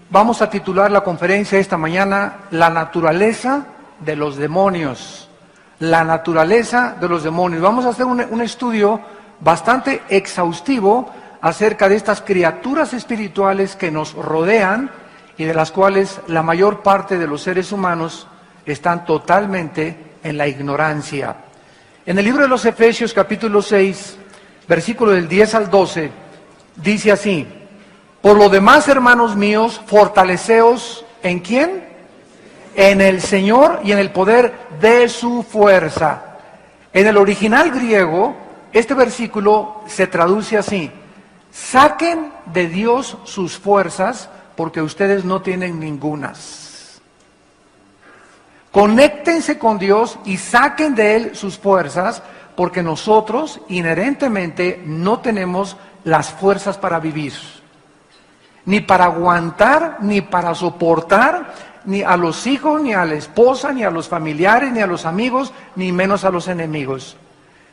Vamos a titular la conferencia esta mañana, La naturaleza de los demonios. La naturaleza de los demonios. Vamos a hacer un estudio bastante exhaustivo acerca de estas criaturas espirituales que nos rodean y de las cuales la mayor parte de los seres humanos están totalmente en la ignorancia. En el libro de los Efesios, capítulo 6, versículo del 10 al 12, dice así: por lo demás, hermanos míos, fortaleceos, ¿en quién? En el Señor y en el poder de su fuerza. En el original griego, este versículo se traduce así: saquen de Dios sus fuerzas, porque ustedes no tienen ningunas. Conéctense con Dios y saquen de Él sus fuerzas, porque nosotros inherentemente no tenemos las fuerzas para vivir, ni para aguantar, ni para soportar, ni a los hijos, ni a la esposa, ni a los familiares, ni a los amigos, ni menos a los enemigos.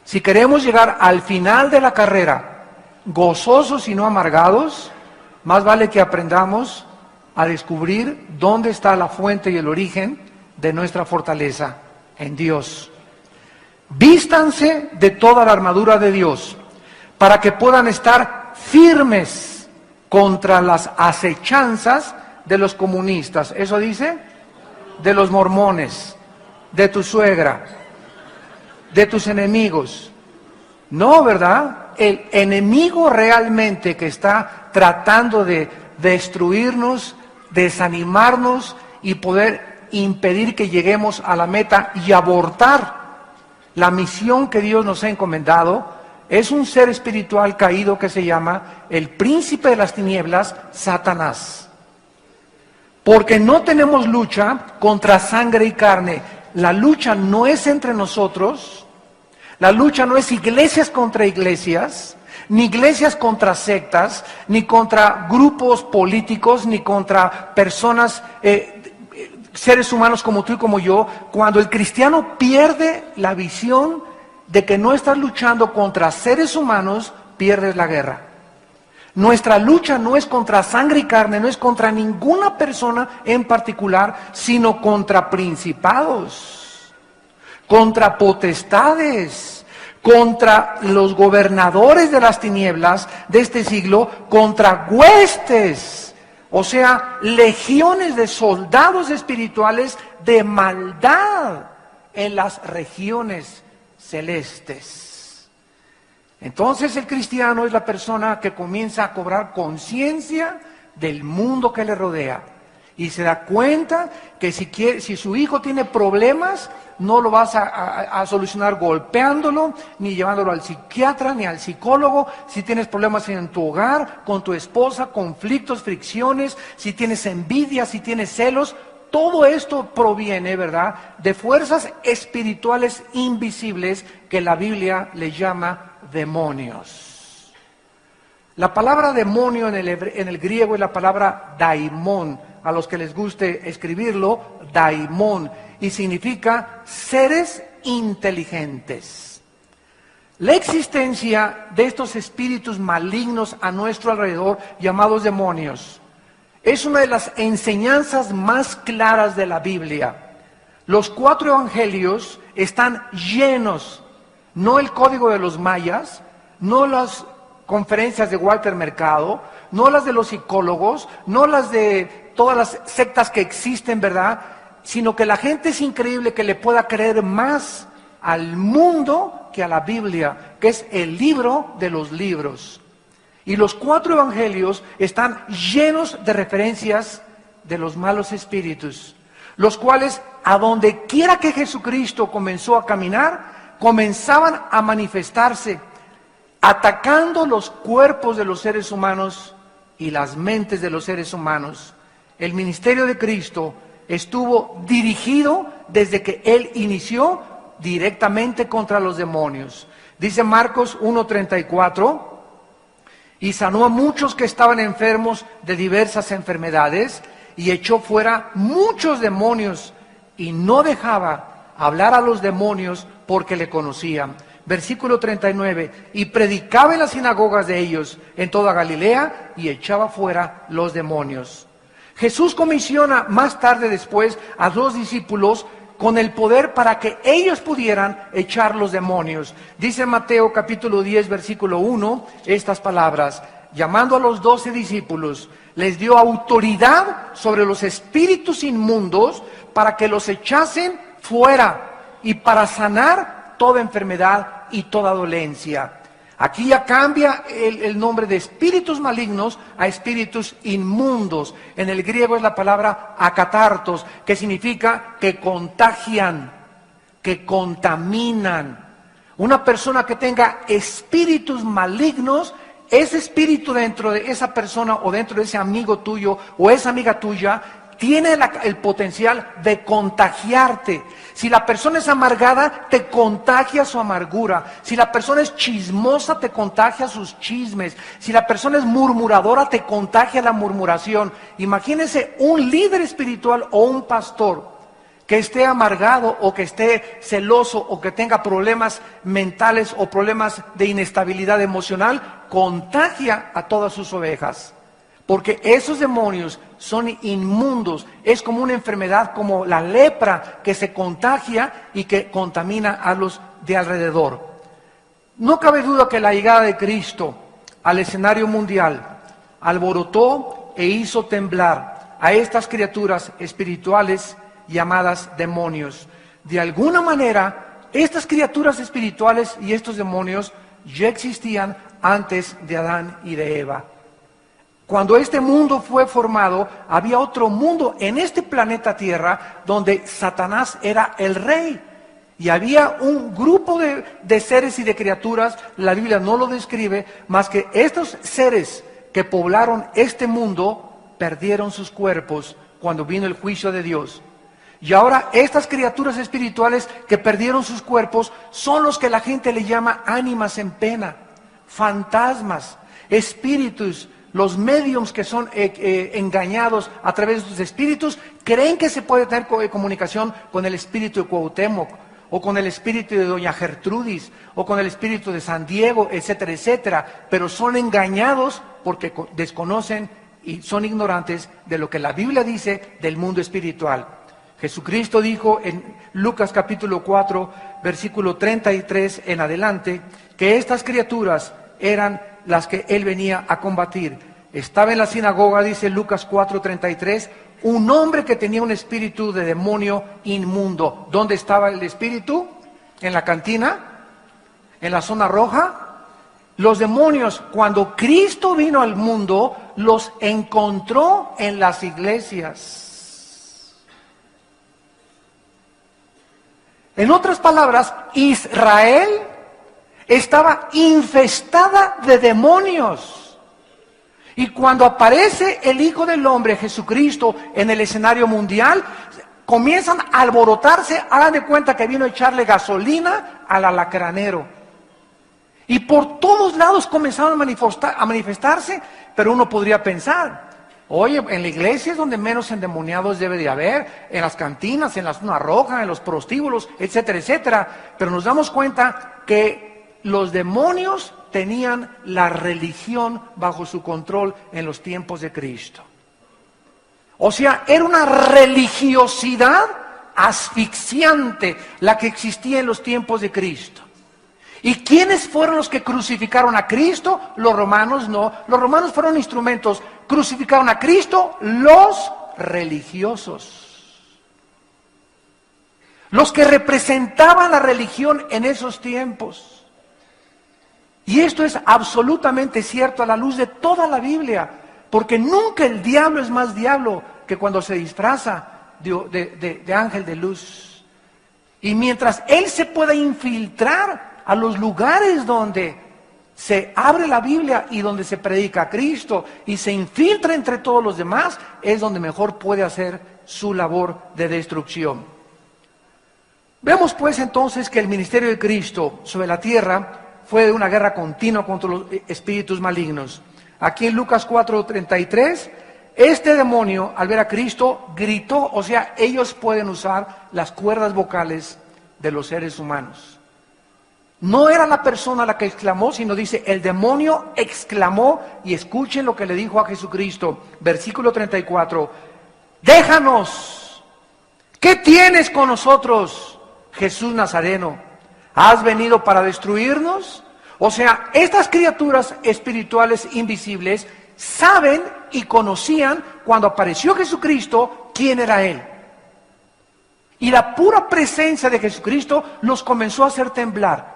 Si queremos llegar al final de la carrera, gozosos y no amargados, más vale que aprendamos a descubrir dónde está la fuente y el origen de nuestra fortaleza, en Dios. Vístanse de toda la armadura de Dios, para que puedan estar firmes contra las acechanzas de los comunistas. ¿Eso dice? De los mormones, de tu suegra, de tus enemigos. No, ¿verdad? El enemigo realmente que está tratando de destruirnos, desanimarnos y poder impedir que lleguemos a la meta y abortar la misión que Dios nos ha encomendado, es un ser espiritual caído que se llama el príncipe de las tinieblas, Satanás. Porque no tenemos lucha contra sangre y carne. La lucha no es entre nosotros, la lucha no es iglesias contra iglesias, ni iglesias contra sectas, ni contra grupos políticos, ni contra personas, seres humanos como tú y como yo. Cuando el cristiano pierde la visión de que no estás luchando contra seres humanos, pierdes la guerra. Nuestra lucha no es contra sangre y carne, no es contra ninguna persona en particular, sino contra principados, contra potestades, contra los gobernadores de las tinieblas de este siglo, contra huestes, o sea, legiones de soldados espirituales de maldad en las regiones celestes. Entonces el cristiano es la persona que comienza a cobrar conciencia del mundo que le rodea y se da cuenta que si su hijo tiene problemas, no lo vas a solucionar golpeándolo, ni llevándolo al psiquiatra, ni al psicólogo. Si tienes problemas en tu hogar, con tu esposa, conflictos, fricciones, si tienes envidia, si tienes celos, todo esto proviene, ¿verdad?, de fuerzas espirituales invisibles que la Biblia le llama demonios. La palabra demonio en el griego es la palabra daimon, a los que les guste escribirlo, daimon, y significa seres inteligentes. La existencia de estos espíritus malignos a nuestro alrededor, llamados demonios, es una de las enseñanzas más claras de la Biblia. Los 4 evangelios están llenos, no el código de los mayas, no las conferencias de Walter Mercado, no las de los psicólogos, no las de todas las sectas que existen, ¿verdad?, sino que la gente es increíble que le pueda creer más al mundo que a la Biblia, que es el libro de los libros. Y los 4 evangelios están llenos de referencias de los malos espíritus, los cuales, a donde quiera que Jesucristo comenzó a caminar, comenzaban a manifestarse, atacando los cuerpos de los seres humanos y las mentes de los seres humanos. El ministerio de Cristo estuvo dirigido desde que Él inició directamente contra los demonios. Dice Marcos 1:34, y sanó a muchos que estaban enfermos de diversas enfermedades, y echó fuera muchos demonios, y no dejaba hablar a los demonios porque le conocían. Versículo 39, y predicaba en las sinagogas de ellos en toda Galilea, y echaba fuera los demonios. Jesús comisiona más tarde después a 2 discípulos con el poder para que ellos pudieran echar los demonios. Dice Mateo capítulo 10, versículo 1, estas palabras: llamando a los 12 discípulos, les dio autoridad sobre los espíritus inmundos para que los echasen fuera y para sanar toda enfermedad y toda dolencia. Aquí ya cambia el nombre de espíritus malignos a espíritus inmundos. En el griego es la palabra akatartos, que significa que contagian, que contaminan. Una persona que tenga espíritus malignos, ese espíritu dentro de esa persona o dentro de ese amigo tuyo o esa amiga tuya tiene el potencial de contagiarte. Si la persona es amargada, te contagia su amargura. Si la persona es chismosa, te contagia sus chismes. Si la persona es murmuradora, te contagia la murmuración. Imagínense un líder espiritual o un pastor que esté amargado o que esté celoso o que tenga problemas mentales o problemas de inestabilidad emocional, contagia a todas sus ovejas. Porque esos demonios son inmundos, es como una enfermedad, como la lepra que se contagia y que contamina a los de alrededor. No cabe duda que la llegada de Cristo al escenario mundial alborotó e hizo temblar a estas criaturas espirituales llamadas demonios. De alguna manera, estas criaturas espirituales y estos demonios ya existían antes de Adán y de Eva. Cuando este mundo fue formado, había otro mundo en este planeta Tierra donde Satanás era el rey. Y había un grupo de seres y de criaturas, la Biblia no lo describe, más que estos seres que poblaron este mundo perdieron sus cuerpos cuando vino el juicio de Dios. Y ahora estas criaturas espirituales que perdieron sus cuerpos son los que la gente le llama ánimas en pena, fantasmas, espíritus. Los mediums que son engañados a través de sus espíritus creen que se puede tener comunicación con el espíritu de Cuauhtémoc, o con el espíritu de Doña Gertrudis, o con el espíritu de San Diego, etcétera, etcétera. Pero son engañados porque desconocen y son ignorantes de lo que la Biblia dice del mundo espiritual. Jesucristo dijo en Lucas capítulo 4, versículo 33 en adelante, que estas criaturas eran las que él venía a combatir. Estaba en la sinagoga, dice Lucas 4:33, un hombre que tenía un espíritu de demonio inmundo. ¿Dónde estaba el espíritu? ¿En la cantina? ¿En la zona roja? Los demonios, cuando Cristo vino al mundo, los encontró en las iglesias. En otras palabras, Israel estaba infestada de demonios. Y cuando aparece el Hijo del Hombre, Jesucristo, en el escenario mundial, comienzan a alborotarse. Hagan de cuenta que vino a echarle gasolina al alacranero. Y por todos lados comenzaron a manifestarse, pero uno podría pensar, oye, en la iglesia es donde menos endemoniados debe de haber, en las cantinas, en la zona roja, en los prostíbulos, etcétera, etcétera. Pero nos damos cuenta que los demonios tenían la religión bajo su control en los tiempos de Cristo. O sea, era una religiosidad asfixiante la que existía en los tiempos de Cristo. ¿Y quiénes fueron los que crucificaron a Cristo? Los romanos no. Los romanos fueron instrumentos. Crucificaron a Cristo los religiosos. Los que representaban la religión en esos tiempos. Y esto es absolutamente cierto a la luz de toda la Biblia, porque nunca el diablo es más diablo que cuando se disfraza de ángel de luz. Y mientras él se pueda infiltrar a los lugares donde se abre la Biblia y donde se predica a Cristo y se infiltra entre todos los demás, es donde mejor puede hacer su labor de destrucción. Vemos pues entonces que el ministerio de Cristo sobre la tierra fue de una guerra continua contra los espíritus malignos. Aquí en Lucas 4:33, este demonio al ver a Cristo gritó, o sea, ellos pueden usar las cuerdas vocales de los seres humanos. No era la persona la que exclamó, sino dice, el demonio exclamó, y escuchen lo que le dijo a Jesucristo, versículo 34, déjanos, ¿qué tienes con nosotros, Jesús Nazareno? ¿Has venido para destruirnos? O sea, estas criaturas espirituales invisibles saben y conocían cuando apareció Jesucristo quién era Él. Y la pura presencia de Jesucristo los comenzó a hacer temblar.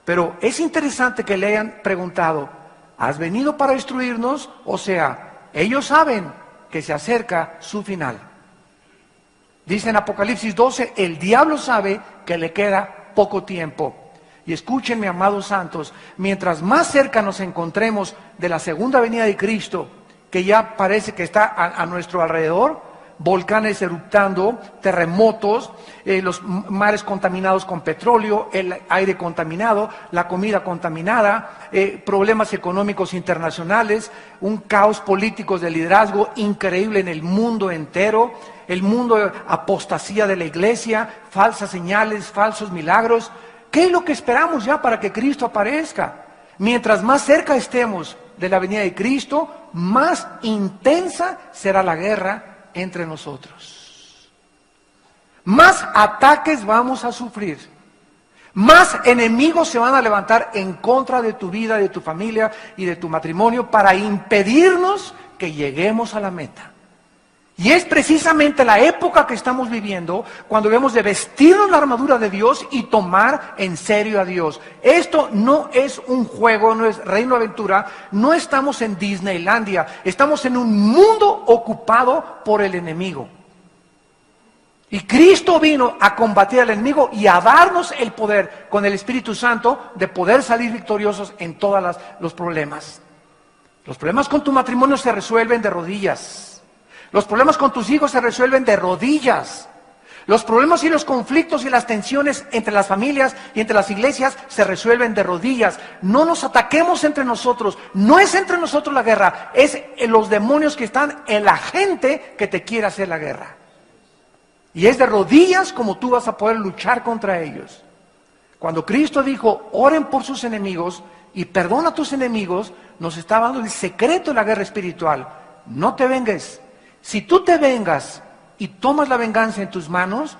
Pero es interesante que le hayan preguntado, ¿has venido para destruirnos? O sea, ellos saben que se acerca su final. Dice en Apocalipsis 12, el diablo sabe que le queda poco tiempo. Y escúchenme, amados santos, mientras más cerca nos encontremos de la segunda venida de Cristo, que ya parece que está a nuestro alrededor, volcanes eruptando, terremotos, los mares contaminados con petróleo, el aire contaminado, la comida contaminada, problemas económicos internacionales, un caos político de liderazgo increíble en el mundo entero, el mundo apostasía de la iglesia, falsas señales, falsos milagros. ¿Qué es lo que esperamos ya para que Cristo aparezca? Mientras más cerca estemos de la venida de Cristo, más intensa será la guerra entre nosotros. Más ataques vamos a sufrir. Más enemigos se van a levantar en contra de tu vida, de tu familia y de tu matrimonio para impedirnos que lleguemos a la meta. Y es precisamente la época que estamos viviendo cuando debemos de vestirnos la armadura de Dios y tomar en serio a Dios. Esto no es un juego, no es Reino Aventura, no estamos en Disneylandia, estamos en un mundo ocupado por el enemigo. Y Cristo vino a combatir al enemigo y a darnos el poder con el Espíritu Santo de poder salir victoriosos en todos los problemas. Los problemas con tu matrimonio se resuelven de rodillas. Los problemas con tus hijos se resuelven de rodillas. Los problemas y los conflictos y las tensiones entre las familias y entre las iglesias se resuelven de rodillas. No nos ataquemos entre nosotros. No es entre nosotros la guerra. Es en los demonios que están en la gente que te quiere hacer la guerra. Y es de rodillas como tú vas a poder luchar contra ellos. Cuando Cristo dijo, oren por sus enemigos y perdona a tus enemigos, nos está dando el secreto de la guerra espiritual. No te vengues. Si tú te vengas y tomas la venganza en tus manos,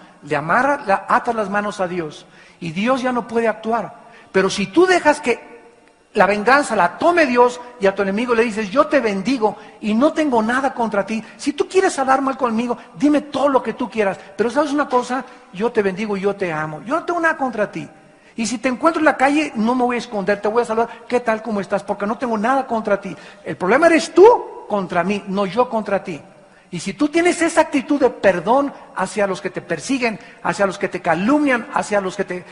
atas las manos a Dios y Dios ya no puede actuar. Pero si tú dejas que la venganza la tome Dios y a tu enemigo le dices, yo te bendigo y no tengo nada contra ti. Si tú quieres hablar mal conmigo, dime todo lo que tú quieras. Pero ¿sabes una cosa? Yo te bendigo y yo te amo. Yo no tengo nada contra ti. Y si te encuentro en la calle, no me voy a esconder, te voy a saludar. ¿Qué tal? ¿Cómo estás? Porque no tengo nada contra ti. El problema eres tú contra mí, no yo contra ti. Y si tú tienes esa actitud de perdón hacia los que te persiguen, hacia los que te calumnian, hacia los que te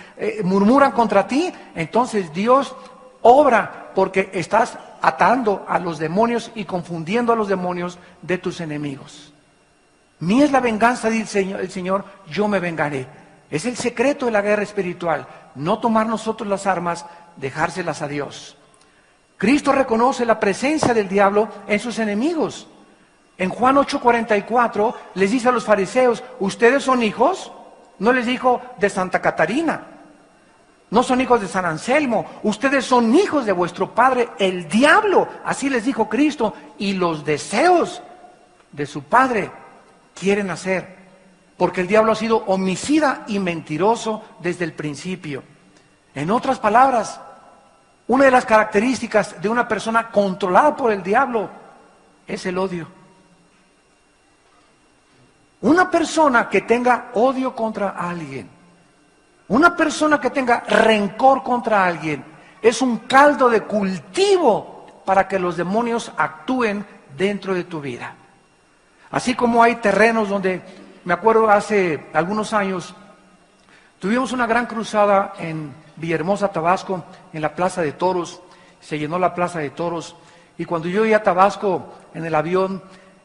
murmuran contra ti, entonces Dios obra porque estás atando a los demonios y confundiendo a los demonios de tus enemigos. Mía es la venganza, dice el Señor, yo me vengaré. Es el secreto de la guerra espiritual, no tomar nosotros las armas, dejárselas a Dios. Cristo reconoce la presencia del diablo en sus enemigos. En Juan 8:44 les dice a los fariseos, ¿ustedes son hijos? No les dijo de Santa Catarina, no son hijos de San Anselmo, ustedes son hijos de vuestro padre el diablo, así les dijo Cristo, y los deseos de su padre quieren hacer, porque el diablo ha sido homicida y mentiroso desde el principio. En otras palabras, una de las características de una persona controlada por el diablo es el odio. Una persona que tenga odio contra alguien, una persona que tenga rencor contra alguien, es un caldo de cultivo para que los demonios actúen dentro de tu vida. Así como hay terrenos donde, me acuerdo hace algunos años, tuvimos una gran cruzada en Villahermosa, Tabasco, en la Plaza de Toros, se llenó la Plaza de Toros, y cuando yo iba a Tabasco en el avión,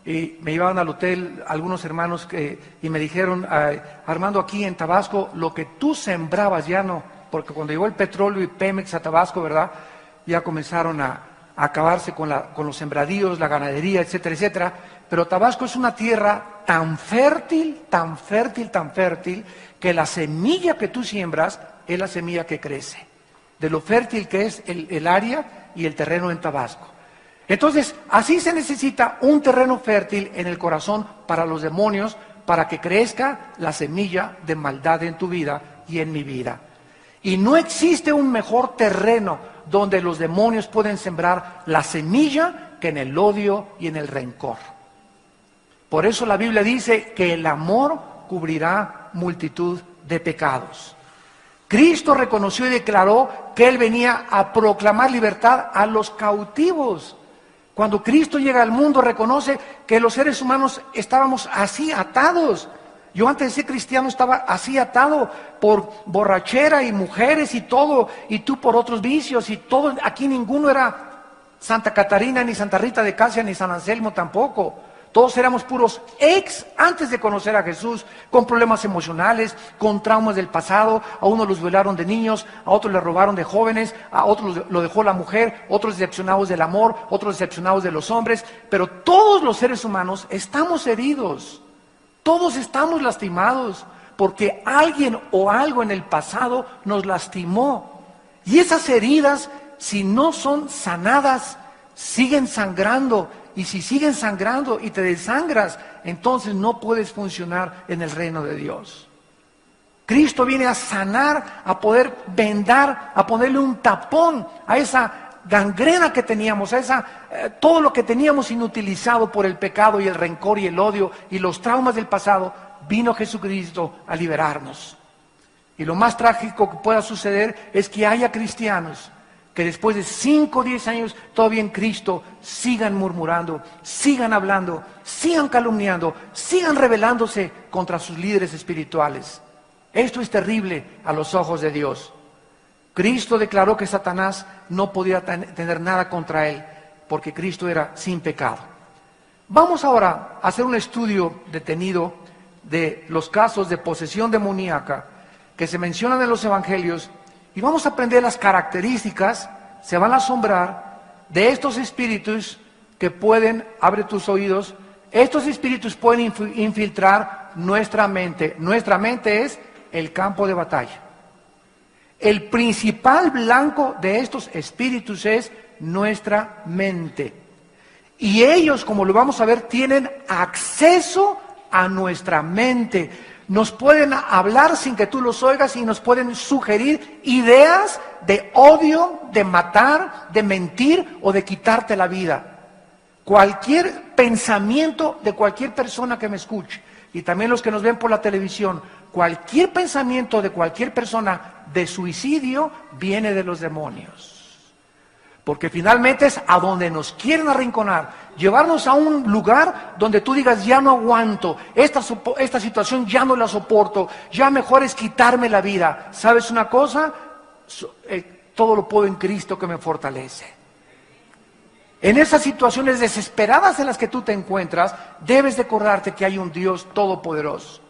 y me llevaban al hotel algunos hermanos y me dijeron, Armando, aquí en Tabasco, lo que tú sembrabas ya no, porque cuando llegó el petróleo y Pemex a Tabasco, ¿verdad? Ya comenzaron a acabarse con los sembradíos, la ganadería, etcétera, etcétera. Pero Tabasco es una tierra tan fértil, tan fértil, tan fértil, que la semilla que tú siembras es la semilla que crece. de lo fértil que es el área y el terreno en Tabasco. Entonces, así se necesita un terreno fértil en el corazón para los demonios, para que crezca la semilla de maldad en tu vida y en mi vida. Y no existe un mejor terreno donde los demonios pueden sembrar la semilla que en el odio y en el rencor. Por eso la Biblia dice que el amor cubrirá multitud de pecados. Cristo reconoció y declaró que Él venía a proclamar libertad a los cautivos. Cuando Cristo llega al mundo, reconoce que los seres humanos estábamos así atados. Yo antes de ser cristiano estaba así atado por borrachera y mujeres y todo, y tú por otros vicios y todo. Aquí ninguno era Santa Catarina, ni Santa Rita de Casia, ni San Anselmo tampoco. Todos éramos puros antes de conocer a Jesús, con problemas emocionales, con traumas del pasado. A unos los violaron de niños, a otros les robaron de jóvenes, a otros lo dejó la mujer, otros decepcionados del amor, otros decepcionados de los hombres. Pero todos los seres humanos estamos heridos, todos estamos lastimados, porque alguien o algo en el pasado nos lastimó. Y esas heridas, si no son sanadas, siguen sangrando. Y si siguen sangrando y te desangras, entonces no puedes funcionar en el reino de Dios. Cristo viene a sanar, a poder vendar, a ponerle un tapón a esa gangrena que teníamos, a todo lo que teníamos inutilizado por el pecado y el rencor y el odio y los traumas del pasado. Vino Jesucristo a liberarnos. Y lo más trágico que pueda suceder es que haya cristianos que después de 5 o 10 años todavía en Cristo sigan murmurando, sigan hablando, sigan calumniando, sigan rebelándose contra sus líderes espirituales. Esto es terrible a los ojos de Dios. Cristo declaró que Satanás no podía tener nada contra él, porque Cristo era sin pecado. Vamos ahora a hacer un estudio detenido de los casos de posesión demoníaca que se mencionan en los evangelios. Y vamos a aprender las características, se van a asombrar, de estos espíritus que pueden, abre tus oídos, estos espíritus pueden infiltrar nuestra mente. Nuestra mente es el campo de batalla. El principal blanco de estos espíritus es nuestra mente. Y ellos, como lo vamos a ver, tienen acceso a nuestra mente. Nos pueden hablar sin que tú los oigas y nos pueden sugerir ideas de odio, de matar, de mentir o de quitarte la vida. Cualquier pensamiento de cualquier persona que me escuche, y también los que nos ven por la televisión, cualquier pensamiento de cualquier persona de suicidio viene de los demonios. Porque finalmente es a donde nos quieren arrinconar, llevarnos a un lugar donde tú digas, ya no aguanto, esta situación ya no la soporto, ya mejor es quitarme la vida. ¿Sabes una cosa? Todo lo puedo en Cristo que me fortalece. En esas situaciones desesperadas en las que tú te encuentras, debes de acordarte que hay un Dios todopoderoso.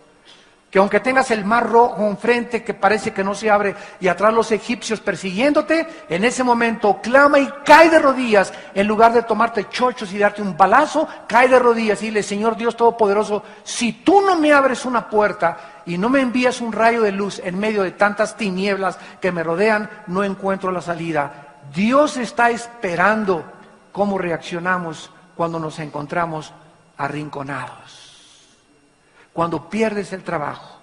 Que aunque tengas el mar rojo enfrente que parece que no se abre y atrás los egipcios persiguiéndote, en ese momento clama y cae de rodillas. En lugar de tomarte chochos y darte un balazo, cae de rodillas y dile, Señor Dios Todopoderoso, si tú no me abres una puerta y no me envías un rayo de luz en medio de tantas tinieblas que me rodean, no encuentro la salida. Dios está esperando cómo reaccionamos cuando nos encontramos arrinconados. Cuando pierdes el trabajo,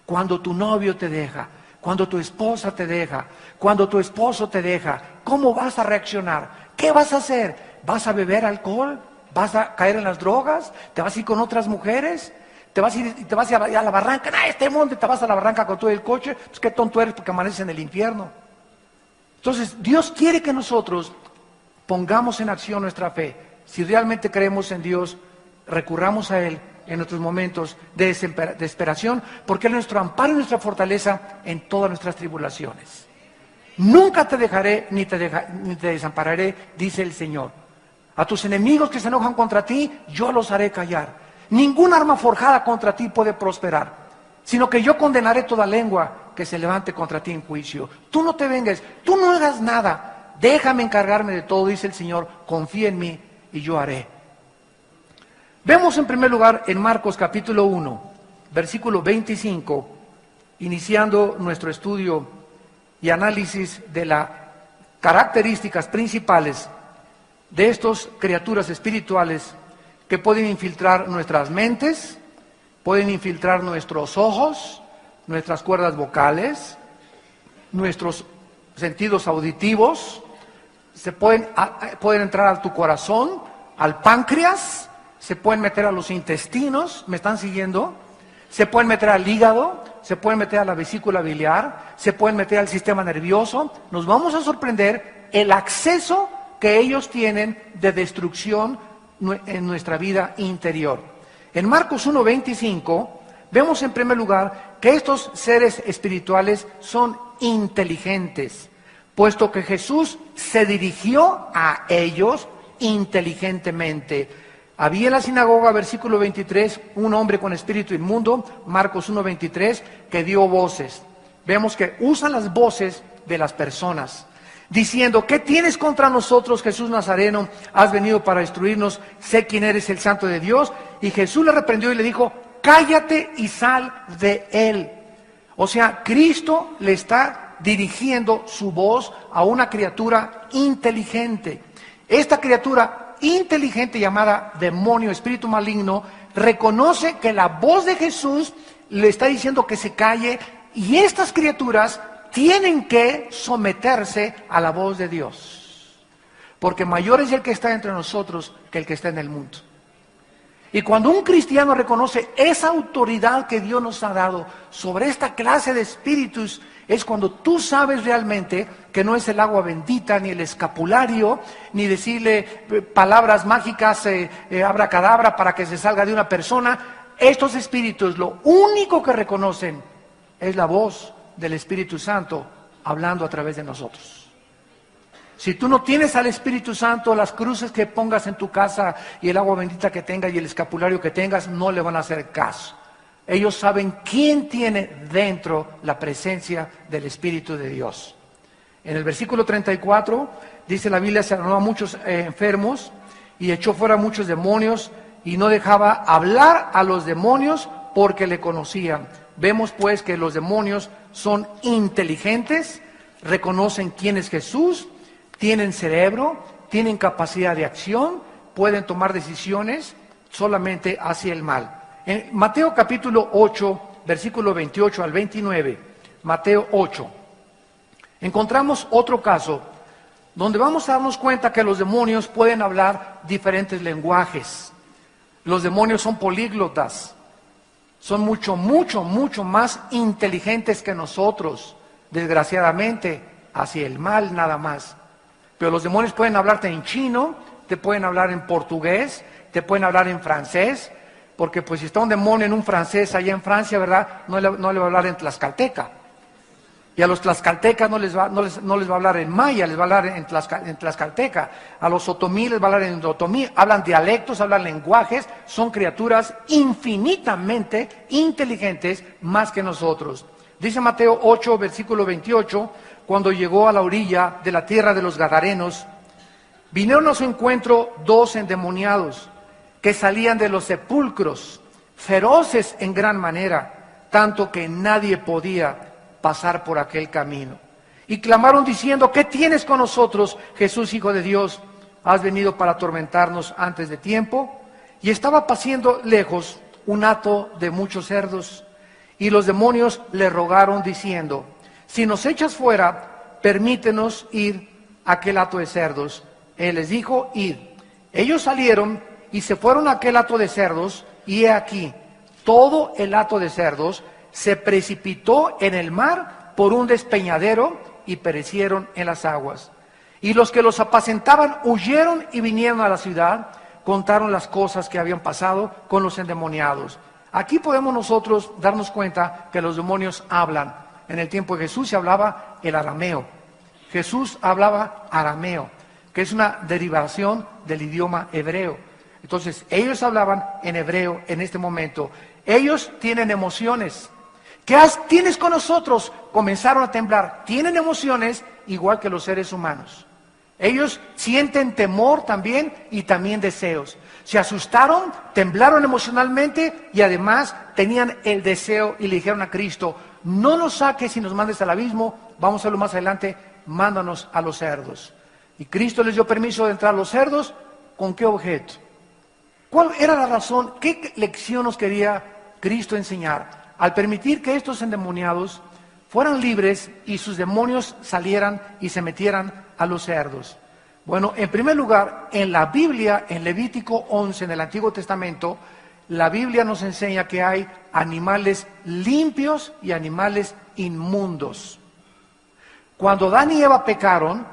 cuando tu novio te deja, cuando tu esposa te deja, cuando tu esposo te deja, ¿cómo vas a reaccionar? ¿Qué vas a hacer? ¿Vas a beber alcohol? ¿Vas a caer en las drogas? ¿Te vas a ir con otras mujeres? ¿Te vas a ir a la barranca? ¡Ah, este monte! ¿Te vas a la barranca con todo el coche? Pues qué tonto eres porque amaneces en el infierno. Entonces, Dios quiere que nosotros pongamos en acción nuestra fe. Si realmente creemos en Dios, recurramos a Él en nuestros momentos de desesperación, porque Él es nuestro amparo y nuestra fortaleza en todas nuestras tribulaciones. Nunca te dejaré ni te desampararé, dice el Señor. A tus enemigos que se enojan contra ti, yo los haré callar. Ningún arma forjada contra ti puede prosperar, sino que yo condenaré toda lengua que se levante contra ti en juicio. Tú no te vengues, tú no hagas nada, déjame encargarme de todo, dice el Señor, confía en mí y yo haré. Vemos en primer lugar en Marcos capítulo 1, versículo 25, iniciando nuestro estudio y análisis de las características principales de estas criaturas espirituales que pueden infiltrar nuestras mentes, pueden infiltrar nuestros ojos, nuestras cuerdas vocales, nuestros sentidos auditivos, pueden entrar a tu corazón, al páncreas, se pueden meter a los intestinos, ¿me están siguiendo? Se pueden meter al hígado, se pueden meter a la vesícula biliar, se pueden meter al sistema nervioso. Nos vamos a sorprender el acceso que ellos tienen de destrucción en nuestra vida interior. En Marcos 1:25 vemos en primer lugar que estos seres espirituales son inteligentes, puesto que Jesús se dirigió a ellos inteligentemente. Había en la sinagoga, versículo 23, un hombre con espíritu inmundo, Marcos 1:23, que dio voces. Vemos que usan las voces de las personas, diciendo: ¿qué tienes contra nosotros, Jesús Nazareno? Has venido para destruirnos, sé quién eres, el Santo de Dios. Y Jesús le reprendió y le dijo: cállate y sal de él. O sea, Cristo le está dirigiendo su voz a una criatura inteligente. Esta criatura inteligente, llamada demonio, espíritu maligno, reconoce que la voz de Jesús le está diciendo que se calle, y estas criaturas tienen que someterse a la voz de Dios, porque mayor es el que está entre nosotros que el que está en el mundo. Y cuando un cristiano reconoce esa autoridad que Dios nos ha dado sobre esta clase de espíritus, es cuando tú sabes realmente que no es el agua bendita, ni el escapulario, ni decirle palabras mágicas, abracadabra, para que se salga de una persona. Estos espíritus lo único que reconocen es la voz del Espíritu Santo hablando a través de nosotros. Si tú no tienes al Espíritu Santo, las cruces que pongas en tu casa y el agua bendita que tengas y el escapulario que tengas no le van a hacer caso. Ellos saben quién tiene dentro la presencia del Espíritu de Dios. En el versículo 34 dice la Biblia: se sanó a muchos enfermos y echó fuera muchos demonios, y no dejaba hablar a los demonios porque le conocían. Vemos pues que los demonios son inteligentes, reconocen quién es Jesús, tienen cerebro, tienen capacidad de acción, pueden tomar decisiones solamente hacia el mal. En Mateo capítulo 8, versículo 28 al 29, Mateo 8, encontramos otro caso donde vamos a darnos cuenta que los demonios pueden hablar diferentes lenguajes. Los demonios son políglotas, son mucho más inteligentes que nosotros, desgraciadamente, hacia el mal nada más. Pero los demonios pueden hablarte en chino, te pueden hablar en portugués, te pueden hablar en francés, porque pues si está un demonio en un francés allá en Francia, ¿verdad? No le va a hablar en tlaxcalteca. Y a los tlaxcaltecas no les va a hablar en maya, les va a hablar en tlaxcalteca. A los otomí les va a hablar en otomí. Hablan dialectos, hablan lenguajes, son criaturas infinitamente inteligentes más que nosotros. Dice Mateo 8, versículo 28, cuando llegó a la orilla de la tierra de los Gadarenos, vinieron a su encuentro dos endemoniados que salían de los sepulcros, feroces en gran manera, tanto que nadie podía pasar por aquel camino. Y clamaron diciendo: ¿qué tienes con nosotros, Jesús, Hijo de Dios? ¿Has venido para atormentarnos antes de tiempo? Y estaba pasando lejos un hato de muchos cerdos, y los demonios le rogaron diciendo: si nos echas fuera, permítenos ir a aquel hato de cerdos. Él les dijo: id. Ellos salieron y se fueron a aquel hato de cerdos, y he aquí, todo el hato de cerdos se precipitó en el mar por un despeñadero y perecieron en las aguas. Y los que los apacentaban huyeron y vinieron a la ciudad, contaron las cosas que habían pasado con los endemoniados. Aquí podemos nosotros darnos cuenta que los demonios hablan. En el tiempo de Jesús se hablaba el arameo. Jesús hablaba arameo, que es una derivación del idioma hebreo. Entonces, ellos hablaban en hebreo en este momento. Ellos tienen emociones. ¿Qué tienes con nosotros? Comenzaron a temblar. Tienen emociones igual que los seres humanos. Ellos sienten temor también y también deseos. Se asustaron, temblaron emocionalmente y además tenían el deseo y le dijeron a Cristo: no nos saques y nos mandes al abismo, vamos a verlo más adelante, mándanos a los cerdos. Y Cristo les dio permiso de entrar a los cerdos, ¿con qué objeto? ¿Cuál era la razón? ¿Qué lección nos quería Cristo enseñar? Al permitir que estos endemoniados fueran libres y sus demonios salieran y se metieran a los cerdos. Bueno, en primer lugar, en la Biblia, en Levítico 11, en el Antiguo Testamento, la Biblia nos enseña que hay animales limpios y animales inmundos. Cuando Adán y Eva pecaron,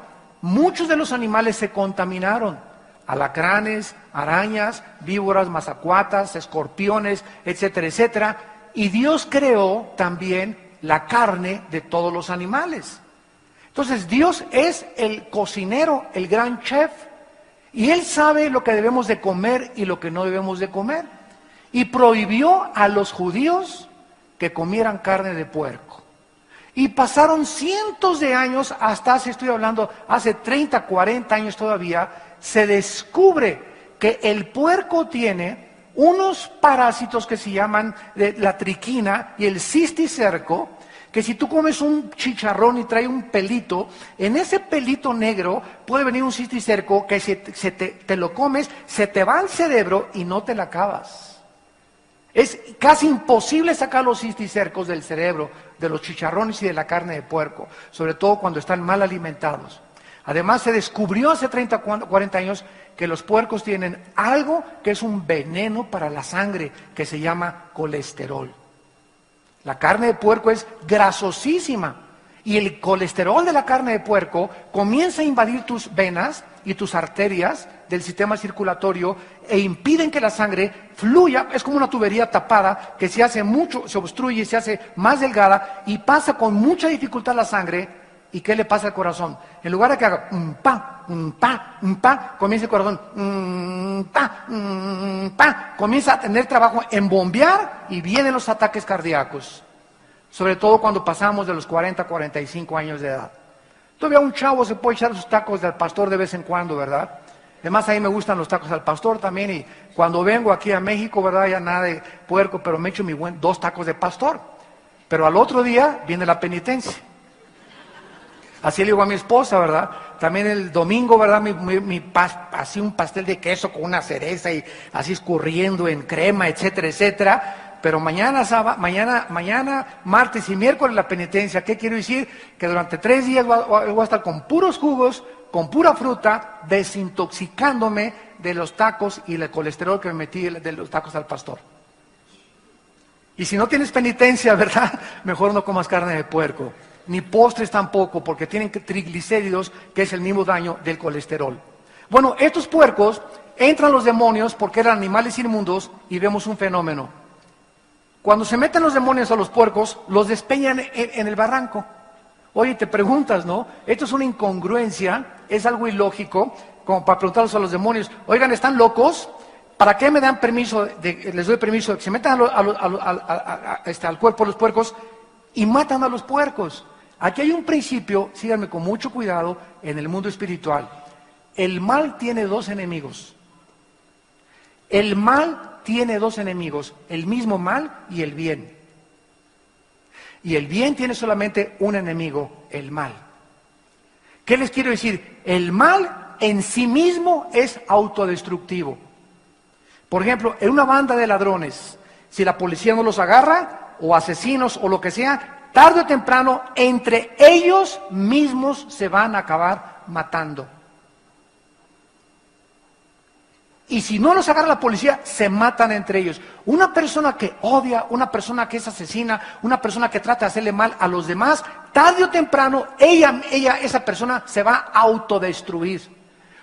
muchos de los animales se contaminaron. Alacranes, arañas, víboras, mazacuatas, escorpiones, etcétera, etcétera. Y Dios creó también la carne de todos los animales. Entonces Dios es el cocinero, el gran chef, y Él sabe lo que debemos de comer y lo que no debemos de comer. Y prohibió a los judíos que comieran carne de puerco. Y pasaron cientos de años, hasta estoy hablando, hace 30, 40 años todavía, se descubre que el puerco tiene unos parásitos que se llaman la triquina y el cisticerco, que si tú comes un chicharrón y trae un pelito, en ese pelito negro puede venir un cisticerco que si te lo comes, se te va al cerebro y no te la acabas. Es casi imposible sacar los cisticercos del cerebro, de los chicharrones y de la carne de puerco, sobre todo cuando están mal alimentados. Además, se descubrió hace 30, 40 años que los puercos tienen algo que es un veneno para la sangre, que se llama colesterol. La carne de puerco es grasosísima y el colesterol de la carne de puerco comienza a invadir tus venas y tus arterias del sistema circulatorio e impiden que la sangre fluya. Es como una tubería tapada que se hace mucho, se obstruye, se hace más delgada y pasa con mucha dificultad la sangre. ¿Y qué le pasa al corazón? En lugar de que haga un pa, un pa, un pa, comienza el corazón pa, comienza a tener trabajo en bombear y vienen los ataques cardíacos. Sobre todo cuando pasamos de los 40 a 45 años de edad. Todavía un chavo se puede echar sus tacos del pastor de vez en cuando, ¿verdad? Además, a mí me gustan los tacos al pastor también, y cuando vengo aquí a México, ¿verdad? Ya nada de puerco, pero me echo 2 tacos de pastor. Pero al otro día viene la penitencia. Así le digo a mi esposa, ¿verdad? También el domingo, ¿verdad? Así un pastel de queso con una cereza y así escurriendo en crema, etcétera, etcétera. Pero mañana, martes y miércoles la penitencia. ¿Qué quiero decir? Que durante 3 días voy a estar con puros jugos, con pura fruta, desintoxicándome de los tacos y el colesterol que me metí de los tacos al pastor. Y si no tienes penitencia, ¿verdad? Mejor no comas carne de puerco. Ni postres tampoco, porque tienen triglicéridos, que es el mismo daño del colesterol. Bueno, estos puercos, entran los demonios porque eran animales inmundos y vemos un fenómeno. Cuando se meten los demonios a los puercos, los despeñan en el barranco. Oye, te preguntas, ¿no? Esto es una incongruencia, es algo ilógico, como para preguntarles a los demonios, oigan, ¿están locos? ¿Para qué me dan permiso, les doy permiso de que se metan al cuerpo de los puercos y matan a los puercos? Aquí hay un principio, síganme con mucho cuidado, en el mundo espiritual. El mal tiene 2 enemigos. El mal tiene 2 enemigos, el mismo mal y el bien. Y el bien tiene solamente un enemigo, el mal. ¿Qué les quiero decir? El mal en sí mismo es autodestructivo. Por ejemplo, en una banda de ladrones, si la policía no los agarra, o asesinos, o lo que sea, tarde o temprano, entre ellos mismos se van a acabar matando. Y si no los agarra la policía, se matan entre ellos. Una persona que odia, una persona que es asesina, una persona que trata de hacerle mal a los demás, tarde o temprano, esa persona se va a autodestruir.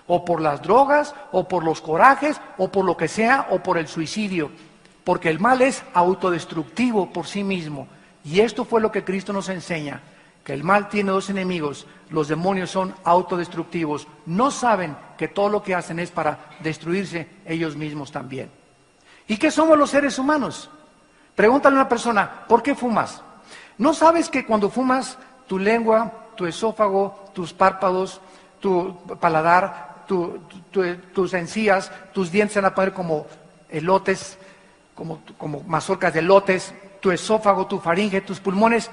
O por las drogas, o por los corajes, o por lo que sea, o por el suicidio. Porque el mal es autodestructivo por sí mismo. Y esto fue lo que Cristo nos enseña, que el mal tiene 2 enemigos, los demonios son autodestructivos, no saben que todo lo que hacen es para destruirse ellos mismos también. ¿Y qué somos los seres humanos? Pregúntale a una persona, ¿por qué fumas? ¿No sabes que cuando fumas, tu lengua, tu esófago, tus párpados, tu paladar, tus encías, tus dientes se van a poner como elotes, como mazorcas de elotes, tu esófago, tu faringe, tus pulmones,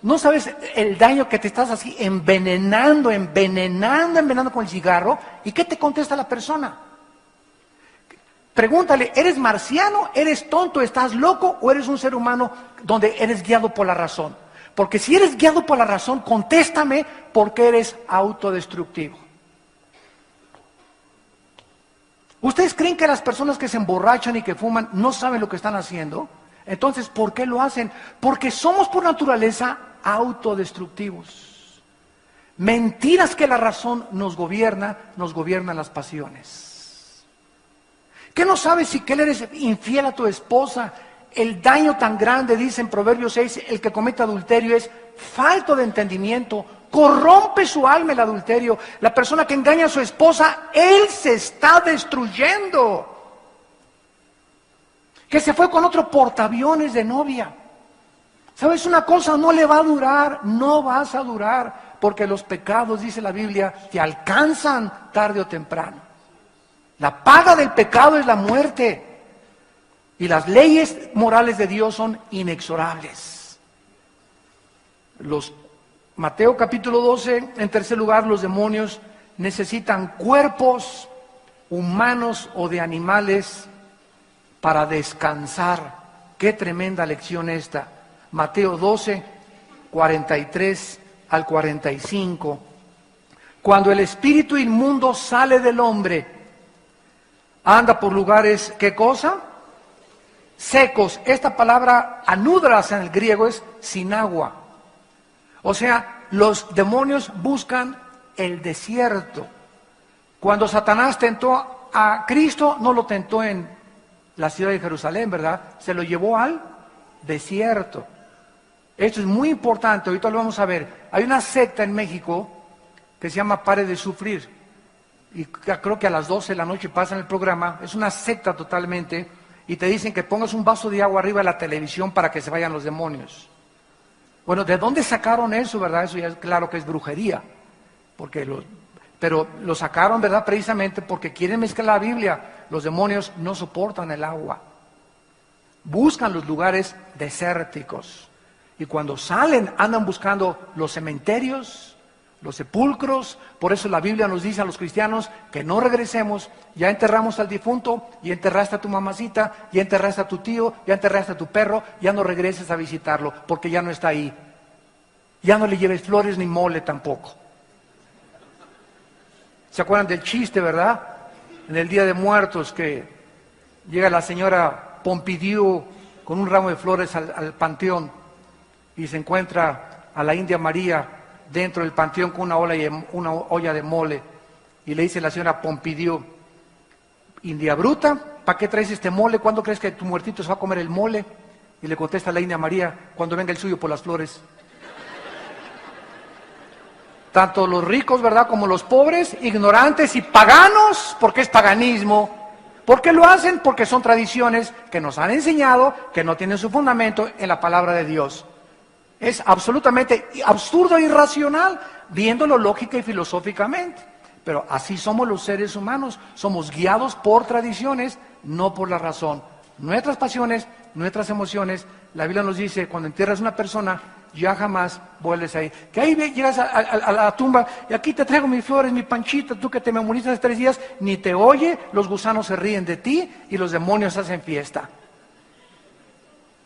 No sabes el daño que te estás así envenenando con el cigarro. ¿Y qué te contesta la persona? Pregúntale, ¿eres marciano? ¿Eres tonto? ¿Estás loco? ¿O eres un ser humano donde eres guiado por la razón? Porque si eres guiado por la razón, contéstame por qué eres autodestructivo. ¿Ustedes creen que las personas que se emborrachan y que fuman no saben lo que están haciendo? Entonces, ¿por qué lo hacen? Porque somos por naturaleza autodestructivos. Mentiras que la razón nos gobiernan las pasiones. ¿Qué no sabes si que le eres infiel a tu esposa? El daño tan grande, dice en Proverbios 6, el que comete adulterio es falto de entendimiento, corrompe su alma el adulterio. La persona que engaña a su esposa, él se está destruyendo. Que se fue con otro portaaviones de novia. ¿Sabes una cosa? No le va a durar, no vas a durar, porque los pecados, dice la Biblia, te alcanzan tarde o temprano. La paga del pecado es la muerte. Y las leyes morales de Dios son inexorables. Mateo capítulo 12, en tercer lugar, los demonios necesitan cuerpos humanos o de animales para descansar. Qué tremenda lección esta. Mateo 12, 43 al 45. Cuando el espíritu inmundo sale del hombre, anda por lugares, ¿qué cosa? Secos. Esta palabra anudras en el griego es sin agua. O sea, los demonios buscan el desierto. Cuando Satanás tentó a Cristo, no lo tentó en la ciudad de Jerusalén, ¿verdad? Se lo llevó al desierto. Esto es muy importante, ahorita lo vamos a ver. Hay una secta en México que se llama Pare de Sufrir. Y creo que a las 12 de la noche pasan el programa. Es una secta totalmente. Y te dicen que pongas un vaso de agua arriba de la televisión para que se vayan los demonios. Bueno, ¿de dónde sacaron eso, verdad? Eso ya es claro que es brujería. Pero lo sacaron, ¿verdad? Precisamente porque quieren mezclar la Biblia. Los demonios no soportan el agua. Buscan los lugares desérticos. Y cuando salen, andan buscando los cementerios, los sepulcros. Por eso la Biblia nos dice a los cristianos que no regresemos. Ya enterramos al difunto, ya enterraste a tu mamacita, ya enterraste a tu tío, ya enterraste a tu perro, ya no regreses a visitarlo, porque ya no está ahí. Ya no le lleves flores ni mole tampoco. ¿Se acuerdan del chiste, verdad? En el Día de Muertos, que llega la señora Pompidou con un ramo de flores al panteón y se encuentra a la India María dentro del panteón con una olla de mole, y le dice la señora Pompidou: India bruta, ¿para qué traes este mole? ¿Cuándo crees que tu muertito se va a comer el mole? Y le contesta la India María: cuando venga el suyo por las flores. Tanto los ricos, ¿verdad?, como los pobres, ignorantes y paganos, porque es paganismo. ¿Por qué lo hacen? Porque son tradiciones que nos han enseñado que no tienen su fundamento en la palabra de Dios. Es absolutamente absurdo e irracional, viéndolo lógica y filosóficamente. Pero así somos los seres humanos, somos guiados por tradiciones, no por la razón. Nuestras pasiones, nuestras emociones, la Biblia nos dice, cuando entierras a una persona, ya jamás vuelves ahí. Que ahí llegas a la tumba, y aquí te traigo mis flores, mi panchita, tú que te me moriste hace 3 días, ni te oye, los gusanos se ríen de ti y los demonios hacen fiesta.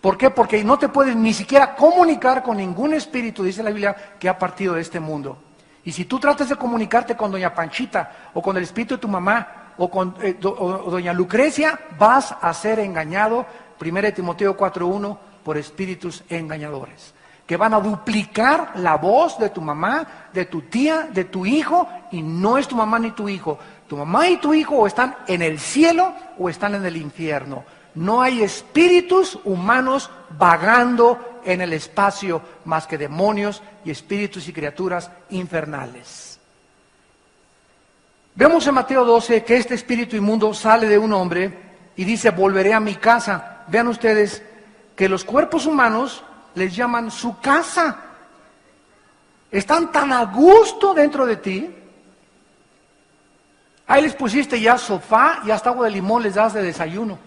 ¿Por qué? Porque no te puedes ni siquiera comunicar con ningún espíritu, dice la Biblia, que ha partido de este mundo. Y si tú tratas de comunicarte con doña Panchita, o con el espíritu de tu mamá, o con doña Lucrecia, vas a ser engañado, 1 Timoteo 4:1, por espíritus engañadores, que van a duplicar la voz de tu mamá, de tu tía, de tu hijo, y no es tu mamá ni tu hijo. Tu mamá y tu hijo o están en el cielo o están en el infierno. No hay espíritus humanos vagando en el espacio más que demonios y espíritus y criaturas infernales. Vemos en Mateo 12 que este espíritu inmundo sale de un hombre y dice: volveré a mi casa. Vean ustedes que los cuerpos humanos les llaman su casa. Están tan a gusto dentro de ti. Ahí les pusiste ya sofá y hasta agua de limón les das de desayuno.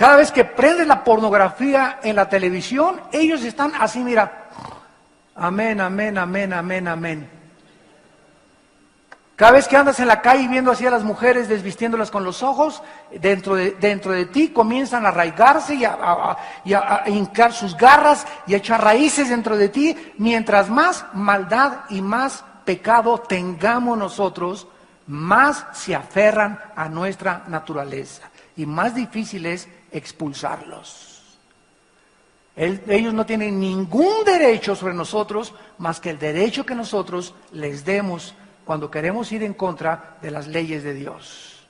Cada vez que prendes la pornografía en la televisión, ellos están así, mira, amén, amén, amén, amén, amén. Cada vez que andas en la calle viendo así a las mujeres desvistiéndolas con los ojos, dentro de ti comienzan a arraigarse y a hincar sus garras y a echar raíces dentro de ti. Mientras más maldad y más pecado tengamos nosotros, más se aferran a nuestra naturaleza y más difícil es expulsarlos. Ellos no tienen ningún derecho sobre nosotros más que el derecho que nosotros les demos cuando queremos ir en contra de las leyes de Dios.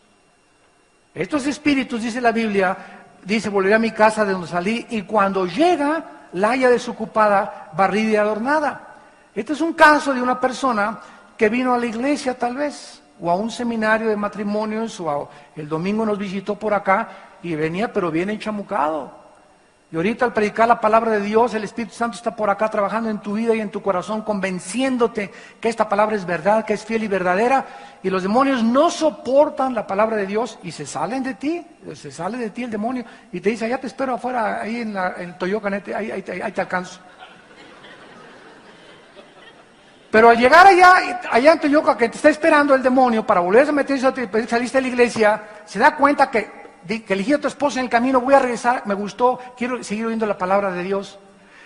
Estos espíritus, dice la Biblia, dice, volveré a mi casa de donde salí, y cuando llega, la halla desocupada, barrida y adornada. Este es un caso de una persona que vino a la iglesia tal vez, o a un seminario de matrimonios, el domingo nos visitó por acá, y venía, pero bien enchamucado. Y ahorita al predicar la palabra de Dios, el Espíritu Santo está por acá trabajando en tu vida y en tu corazón, convenciéndote que esta palabra es verdad, que es fiel y verdadera, y los demonios no soportan la palabra de Dios y se salen de ti, se sale de ti el demonio y te dice, allá te espero afuera, ahí en Toyocanete, ahí te alcanzo. Pero al llegar allá en Toyoca, que te está esperando el demonio para volverse a meterse, saliste de la iglesia, se da cuenta que elegí a tu esposa en el camino, voy a regresar, me gustó, quiero seguir oyendo la palabra de Dios.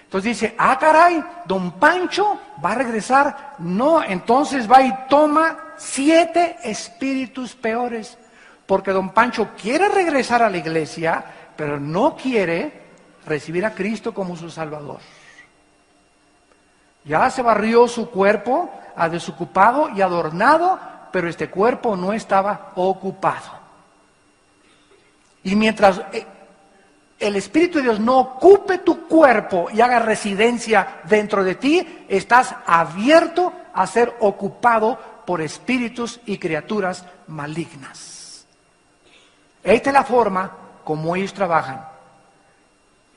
Entonces dice, caray, don Pancho va a regresar. No, entonces va y toma 7 espíritus peores, porque don Pancho quiere regresar a la iglesia, pero no quiere recibir a Cristo como su Salvador. Ya se barrió su cuerpo, desocupado y adornado, pero este cuerpo no estaba ocupado. Y mientras el Espíritu de Dios no ocupe tu cuerpo y haga residencia dentro de ti, estás abierto a ser ocupado por espíritus y criaturas malignas. Esta es la forma como ellos trabajan.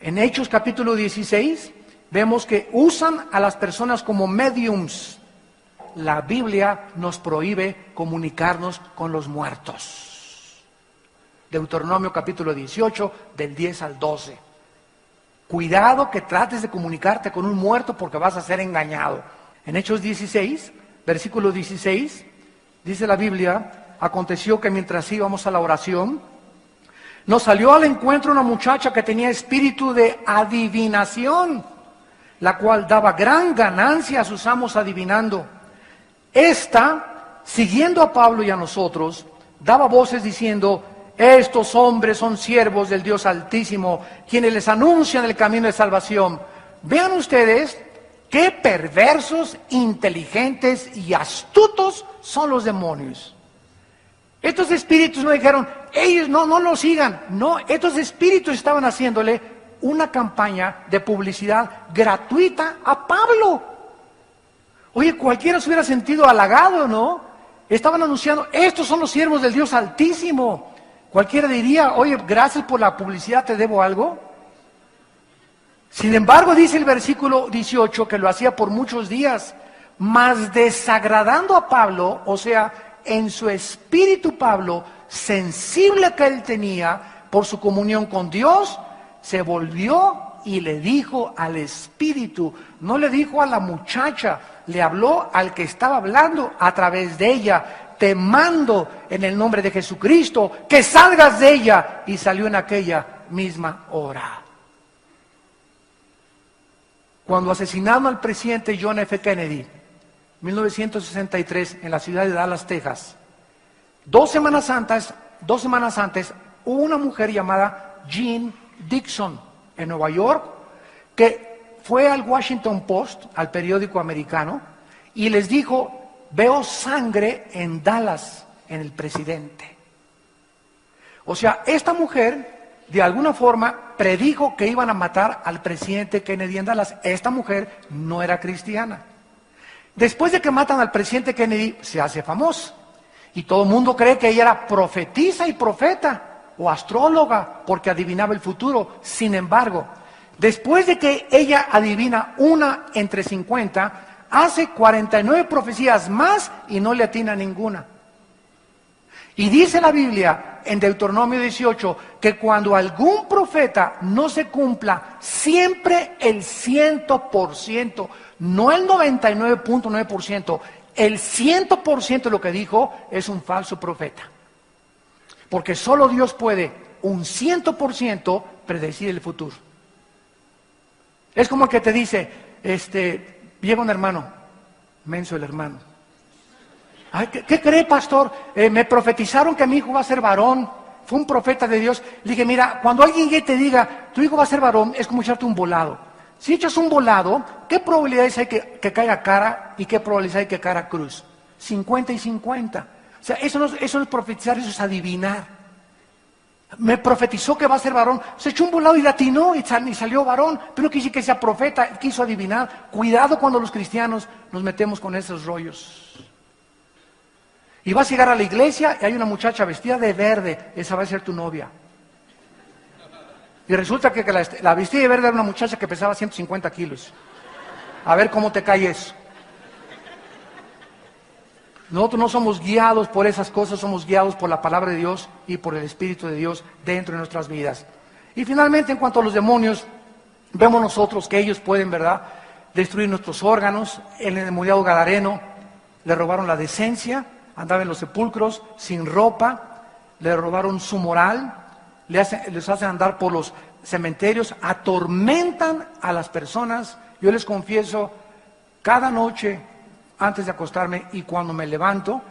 En Hechos capítulo 16 vemos que usan a las personas como mediums. La Biblia nos prohíbe comunicarnos con los muertos. Deuteronomio capítulo 18, del 10 al 12. Cuidado que trates de comunicarte con un muerto porque vas a ser engañado. En Hechos 16, versículo 16, dice la Biblia, aconteció que mientras íbamos a la oración, nos salió al encuentro una muchacha que tenía espíritu de adivinación, la cual daba gran ganancia a sus amos adivinando. Esta, siguiendo a Pablo y a nosotros, daba voces diciendo, estos hombres son siervos del Dios Altísimo, quienes les anuncian el camino de salvación. Vean ustedes qué perversos, inteligentes y astutos son los demonios. Estos espíritus no dijeron, ellos no lo sigan. No, estos espíritus estaban haciéndole una campaña de publicidad gratuita a Pablo. Oye, cualquiera se hubiera sentido halagado, ¿no? Estaban anunciando, estos son los siervos del Dios Altísimo. Cualquiera diría, oye, gracias por la publicidad, ¿te debo algo? Sin embargo, dice el versículo 18 que lo hacía por muchos días, mas desagradando a Pablo, o sea, en su espíritu Pablo, sensible que él tenía por su comunión con Dios, se volvió y le dijo al espíritu, no le dijo a la muchacha, le habló al que estaba hablando a través de ella, te mando en el nombre de Jesucristo que salgas de ella. Y salió en aquella misma hora. Cuando asesinaron al presidente John F. Kennedy, 1963, en la ciudad de Dallas, Texas, 2 semanas antes, hubo una mujer llamada Jean Dixon en Nueva York que fue al Washington Post, al periódico americano, y les dijo, veo sangre en Dallas, en el presidente. O sea, esta mujer de alguna forma predijo que iban a matar al presidente Kennedy en Dallas. Esta mujer no era cristiana. Después de que matan al presidente Kennedy, se hace famosa. Y todo el mundo cree que ella era profetisa y profeta, o astróloga, porque adivinaba el futuro. Sin embargo, después de que ella adivina una entre 50, hace 49 profecías más y no le atina ninguna. Y dice la Biblia en Deuteronomio 18 que cuando algún profeta no se cumpla siempre el 100%, no el 99.9%, el 100% de lo que dijo es un falso profeta. Porque solo Dios puede un 100% predecir el futuro. Es como el que te dice, llega un hermano, menso el hermano. Ay, ¿qué cree, pastor? Me profetizaron que mi hijo va a ser varón. Fue un profeta de Dios. Le dije, mira, cuando alguien te diga, tu hijo va a ser varón, es como echarte un volado. Si echas un volado, ¿qué probabilidades hay que caiga cara y qué probabilidades hay que caiga cruz? 50 y 50. O sea, eso no es profetizar, eso es adivinar. Me profetizó que va a ser varón. Se echó un volado y latinó y salió varón. Pero no quise que sea profeta, quiso adivinar. Cuidado cuando los cristianos nos metemos con esos rollos. Y vas a llegar a la iglesia y hay una muchacha vestida de verde, esa va a ser tu novia. Y resulta que la vestida de verde era una muchacha que pesaba 150 kilos. A ver cómo te cae eso. Nosotros no somos guiados por esas cosas, somos guiados por la palabra de Dios y por el Espíritu de Dios dentro de nuestras vidas. Y finalmente, en cuanto a los demonios, vemos nosotros que ellos pueden, ¿verdad?, destruir nuestros órganos. En el endemoniado gadareno le robaron la decencia. Andaba en los sepulcros sin ropa, le robaron su moral, les hacen andar por los cementerios, atormentan a las personas. Yo les confieso, cada noche antes de acostarme y cuando me levanto,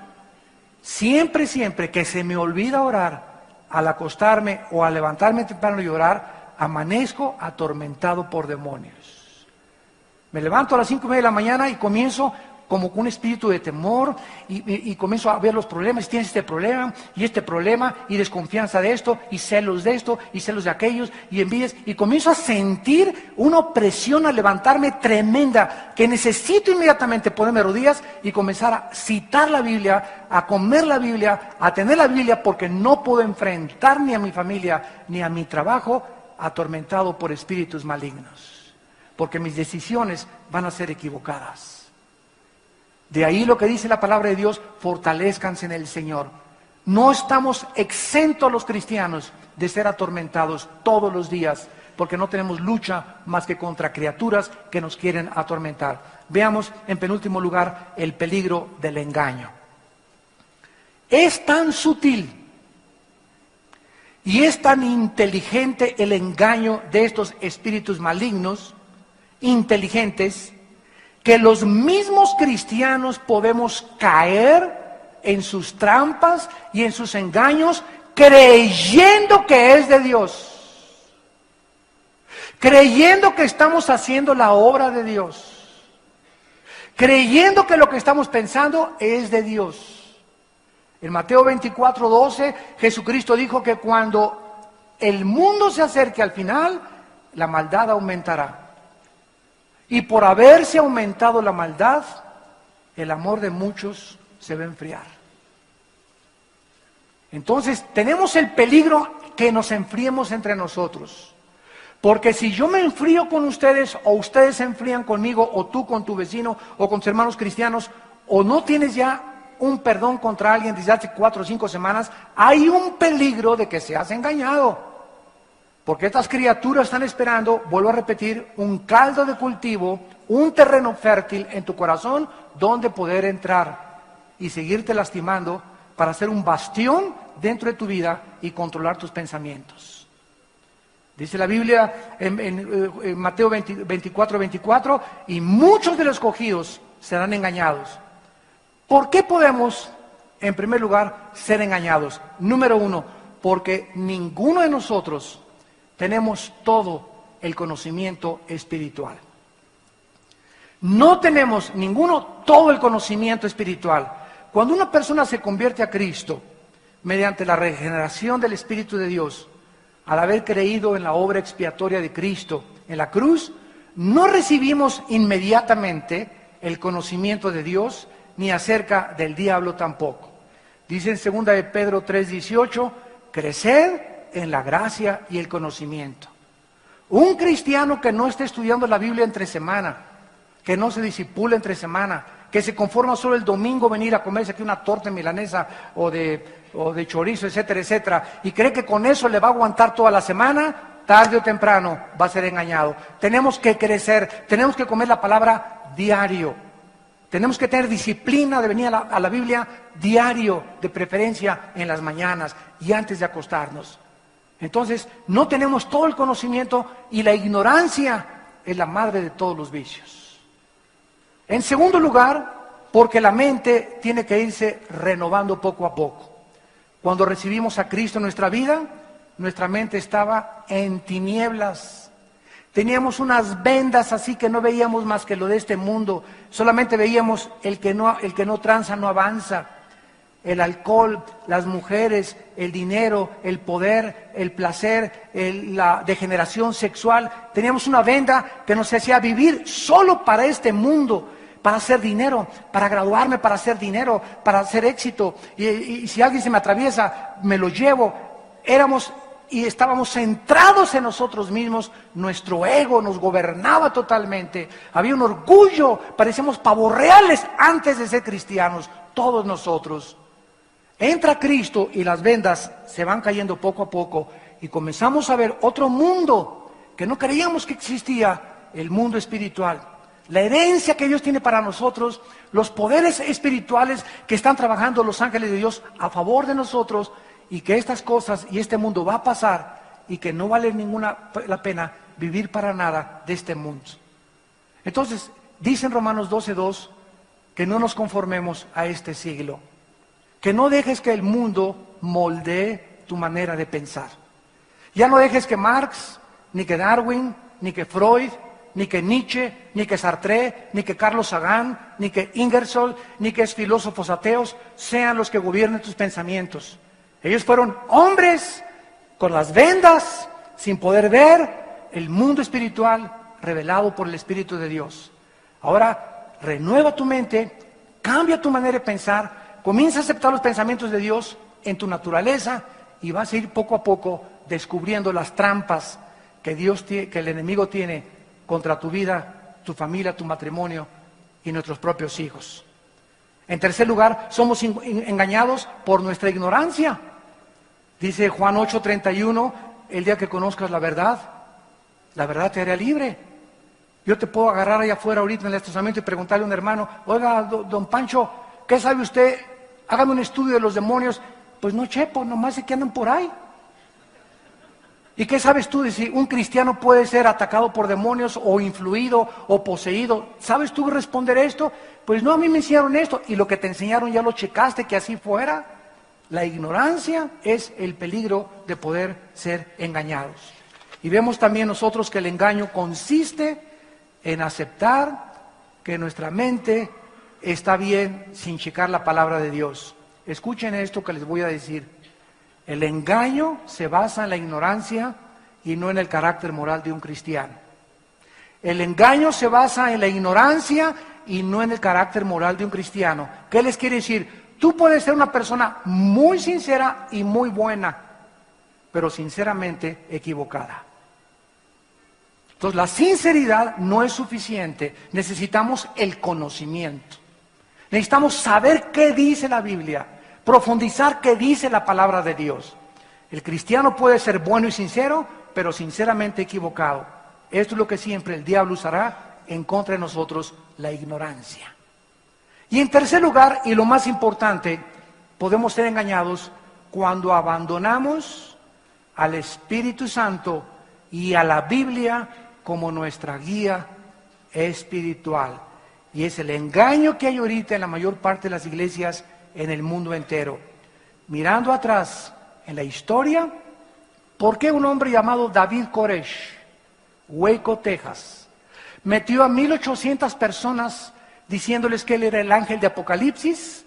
siempre que se me olvida orar, al acostarme o al levantarme temprano y orar, amanezco atormentado por demonios. Me levanto a las 5:30 de la mañana y comienzo como con un espíritu de temor y comienzo a ver los problemas. Tienes este problema y desconfianza de esto y celos de esto y celos de aquellos y envidias, y comienzo a sentir una opresión al levantarme tremenda, que necesito inmediatamente ponerme de rodillas y comenzar a citar la Biblia, a comer la Biblia, a tener la Biblia, porque no puedo enfrentar ni a mi familia ni a mi trabajo atormentado por espíritus malignos, porque mis decisiones van a ser equivocadas. De ahí lo que dice la palabra de Dios, fortalezcanse en el Señor. No estamos exentos los cristianos de ser atormentados todos los días, porque no tenemos lucha más que contra criaturas que nos quieren atormentar. Veamos en penúltimo lugar el peligro del engaño. Es tan sutil y es tan inteligente el engaño de estos espíritus malignos, inteligentes, que los mismos cristianos podemos caer en sus trampas y en sus engaños creyendo que es de Dios, creyendo que estamos haciendo la obra de Dios, creyendo que lo que estamos pensando es de Dios. En Mateo 24:12, Jesucristo dijo que cuando el mundo se acerque al final, la maldad aumentará. Y por haberse aumentado la maldad, el amor de muchos se va a enfriar. Entonces, tenemos el peligro que nos enfriemos entre nosotros. Porque si yo me enfrío con ustedes, o ustedes se enfrían conmigo, o tú con tu vecino, o con tus hermanos cristianos, o no tienes ya un perdón contra alguien desde hace 4 o 5 semanas, hay un peligro de que seas engañado. Porque estas criaturas están esperando, vuelvo a repetir, un caldo de cultivo, un terreno fértil en tu corazón donde poder entrar y seguirte lastimando para ser un bastión dentro de tu vida y controlar tus pensamientos. Dice la Biblia en Mateo 24:24, y muchos de los escogidos serán engañados. ¿Por qué podemos, en primer lugar, ser engañados? Número 1, porque ninguno de nosotros tenemos todo el conocimiento espiritual. No tenemos ninguno todo el conocimiento espiritual. Cuando una persona se convierte a Cristo mediante la regeneración del Espíritu de Dios, al haber creído en la obra expiatoria de Cristo en la cruz, no recibimos inmediatamente el conocimiento de Dios ni acerca del diablo tampoco. Dice en 2 de Pedro 3:18, creced en la gracia y el conocimiento. Un cristiano que no esté estudiando la Biblia entre semana, que no se disipule entre semana, que se conforma solo el domingo venir a comerse aquí una torta milanesa o de chorizo, etcétera, etcétera, y cree que con eso le va a aguantar toda la semana, tarde o temprano va a ser engañado. Tenemos que crecer, tenemos que comer la palabra diario. Tenemos que tener disciplina de venir a la Biblia diario, de preferencia en las mañanas y antes de acostarnos. Entonces, no tenemos todo el conocimiento y la ignorancia es la madre de todos los vicios. En segundo lugar, porque la mente tiene que irse renovando poco a poco. Cuando recibimos a Cristo en nuestra vida, nuestra mente estaba en tinieblas. Teníamos unas vendas así que no veíamos más que lo de este mundo. Solamente veíamos el que no tranza no avanza. El alcohol, las mujeres, el dinero, el poder, el placer, la degeneración sexual. Teníamos una venda que nos hacía vivir solo para este mundo, para hacer dinero, para graduarme, para hacer dinero, para hacer éxito. Y si alguien se me atraviesa, me lo llevo. Y estábamos centrados en nosotros mismos, nuestro ego nos gobernaba totalmente, había un orgullo, parecíamos pavos reales antes de ser cristianos, todos nosotros. Entra Cristo y las vendas se van cayendo poco a poco y comenzamos a ver otro mundo que no creíamos que existía, el mundo espiritual. La herencia que Dios tiene para nosotros, los poderes espirituales que están trabajando los ángeles de Dios a favor de nosotros, y que estas cosas y este mundo va a pasar y que no vale la pena vivir para nada de este mundo. Entonces, dice en Romanos 12:2 que no nos conformemos a este siglo, que no dejes que el mundo moldee tu manera de pensar. Ya no dejes que Marx, ni que Darwin, ni que Freud, ni que Nietzsche, ni que Sartre, ni que Carlos Sagan, ni que Ingersoll, ni que filósofos ateos sean los que gobiernen tus pensamientos. Ellos fueron hombres con las vendas, sin poder ver el mundo espiritual revelado por el Espíritu de Dios. Ahora, renueva tu mente, cambia tu manera de pensar, comienza a aceptar los pensamientos de Dios en tu naturaleza y vas a ir poco a poco descubriendo las trampas que el enemigo tiene contra tu vida, tu familia, tu matrimonio y nuestros propios hijos. En tercer lugar, somos engañados por nuestra ignorancia. Dice Juan 8:31, el día que conozcas la verdad te hará libre. Yo te puedo agarrar allá afuera ahorita en el estacionamiento y preguntarle a un hermano, oiga, don Pancho, ¿qué sabe usted? Hágame un estudio de los demonios. Pues no, chepo, nomás sé que andan por ahí. ¿Y qué sabes tú de si un cristiano puede ser atacado por demonios o influido o poseído? ¿Sabes tú responder esto? Pues no, a mí me enseñaron esto y lo que te enseñaron ya lo checaste que así fuera. La ignorancia es el peligro de poder ser engañados. Y vemos también nosotros que el engaño consiste en aceptar que nuestra mente está bien sin checar la palabra de Dios. Escuchen esto que les voy a decir. El engaño se basa en la ignorancia y no en el carácter moral de un cristiano. El engaño se basa en la ignorancia y no en el carácter moral de un cristiano. ¿Qué les quiere decir? Tú puedes ser una persona muy sincera y muy buena, pero sinceramente equivocada. Entonces, la sinceridad no es suficiente. Necesitamos el conocimiento. Necesitamos saber qué dice la Biblia, profundizar qué dice la palabra de Dios. El cristiano puede ser bueno y sincero, pero sinceramente equivocado. Esto es lo que siempre el diablo usará en contra de nosotros, la ignorancia. Y en tercer lugar, y lo más importante, podemos ser engañados cuando abandonamos al Espíritu Santo y a la Biblia como nuestra guía espiritual. Y es el engaño que hay ahorita en la mayor parte de las iglesias en el mundo entero. Mirando atrás en la historia, ¿por qué un hombre llamado David Koresh, Waco, Texas, metió a 1,800 personas diciéndoles que él era el ángel de Apocalipsis?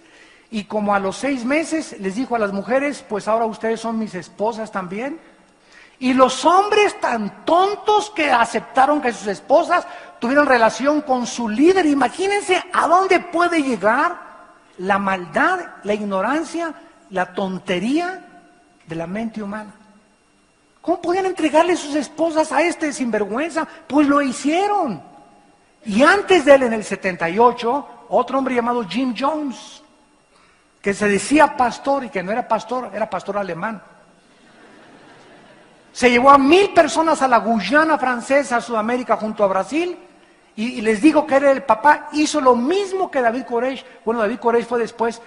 Y como a los 6 meses les dijo a las mujeres, pues ahora ustedes son mis esposas también. Y los hombres tan tontos que aceptaron que sus esposas tuvieran relación con su líder. Imagínense a dónde puede llegar la maldad, la ignorancia, la tontería de la mente humana. ¿Cómo podían entregarle sus esposas a este sinvergüenza? Pues lo hicieron. Y antes de él, en el 78, otro hombre llamado Jim Jones, que se decía pastor y que no era pastor, era pastor alemán. Se llevó a 1000 personas a la Guyana francesa, a Sudamérica, junto a Brasil, y les dijo que era el papá. Hizo lo mismo que David Koresh. Bueno, David Koresh fue después,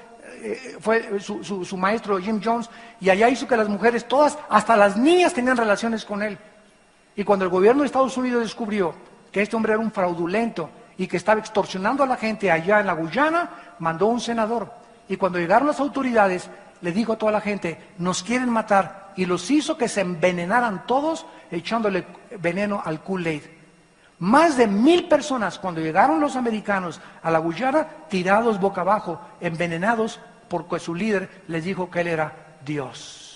fue su maestro Jim Jones, y allá hizo que las mujeres, todas, hasta las niñas, tenían relaciones con él. Y cuando el gobierno de Estados Unidos descubrió que este hombre era un fraudulento y que estaba extorsionando a la gente allá en la Guyana, mandó un senador. Y cuando llegaron las autoridades, le dijo a toda la gente, nos quieren matar, y los hizo que se envenenaran todos echándole veneno al Kool-Aid. Más de 1000 personas, cuando llegaron los americanos a la Guyana, tirados boca abajo, envenenados, porque su líder les dijo que él era Dios.